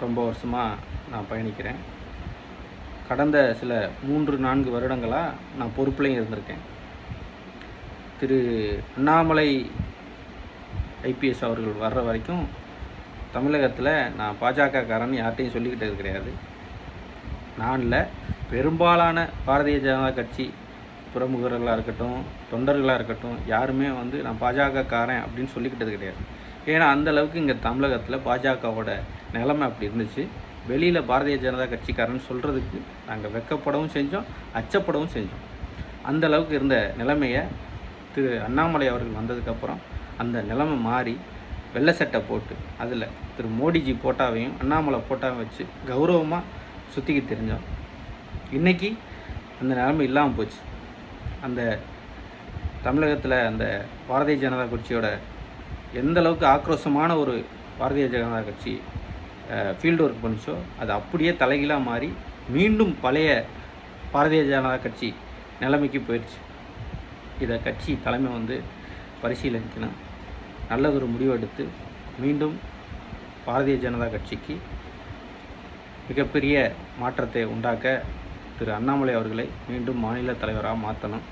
ரொம்ப வருஷமாக நான் பயணிக்கிறேன். கடந்த சில 3-4 வருடங்களாக நான் பொறுப்புலையும் இருந்திருக்கேன். திரு அண்ணாமலை ஐபிஎஸ் அவர்கள் வர்ற வரைக்கும் தமிழகத்தில் நான் பாஜகக்காரன் யார்கிட்டையும் சொல்லிக்கிட்டது கிடையாது. நான் இல்லை, பெரும்பாலான பாரதிய ஜனதா கட்சி பிரமுகர்களாக இருக்கட்டும், தொண்டர்களாக இருக்கட்டும், யாருமே நான் பாஜகக்காரன் அப்படின்னு சொல்லிக்கிட்டது கிடையாது. ஏன்னா அந்தளவுக்கு இங்கே தமிழகத்தில் பாஜகவோட நிலைமை அப்படி இருந்துச்சு. வெளியில் பாரதிய ஜனதா கட்சிக்காரன்னு சொல்கிறதுக்கு நாங்கள் வெக்கப்படவும் செஞ்சோம், அச்சப்படவும் செஞ்சோம். அந்தளவுக்கு இருந்த நிலைமையை திரு அண்ணாமலை அவர்கள் வந்ததுக்கப்புறம் அந்த நிலைமை மாறி வெள்ளை சட்டை போட்டு அதில் திரு மோடிஜி போட்டாவையும் அண்ணாமலை போட்டாவையும் வச்சு கௌரவமாக சுற்றிக்கு தெரிஞ்சோம். இன்றைக்கி அந்த நிலைமை இல்லாமல் போச்சு. அந்த தமிழகத்தில் அந்த பாரதிய ஜனதா கட்சியோட எந்த அளவுக்கு ஆக்ரோஷமான ஒரு பாரதிய ஜனதா கட்சி ஃபீல்டு ஒர்க் பண்ணிச்சோ அது அப்படியே தலைகீழாக மாறி மீண்டும் பழைய பாரதிய ஜனதா கட்சி நிலைமைக்கு போயிடுச்சு. இதை கட்சி தலைமை பரிசீலிக்கணும், நல்லதொரு முடிவு எடுத்து மீண்டும் பாரதிய ஜனதா கட்சிக்கு மிகப்பெரிய மாற்றத்தை உண்டாக்க திரு அண்ணாமலை அவர்களை மீண்டும் மாநில தலைவராக மாற்றணும்.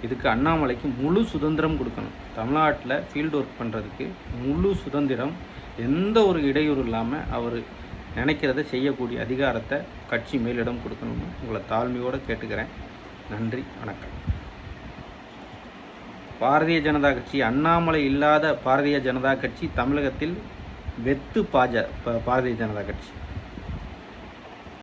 இதுக்கு அண்ணாமலைக்கு முழு சுதந்திரம் கொடுக்கணும். தமிழ்நாட்டில் ஃபீல்டு ஒர்க் பண்ணுறதுக்கு முழு சுதந்திரம், எந்த ஒரு இடையூறு இல்லாமல் அவர் நினைக்கிறத செய்யக்கூடிய அதிகாரத்தை கட்சி மேலிடம் கொடுக்கணும்னு உங்களை தாழ்மையோடு கேட்டுக்கிறேன். நன்றி, வணக்கம். பாரதிய ஜனதா கட்சி, அண்ணாமலை இல்லாத பாரதிய ஜனதா கட்சி தமிழகத்தில் வெத்து பாரதிய ஜனதா கட்சி.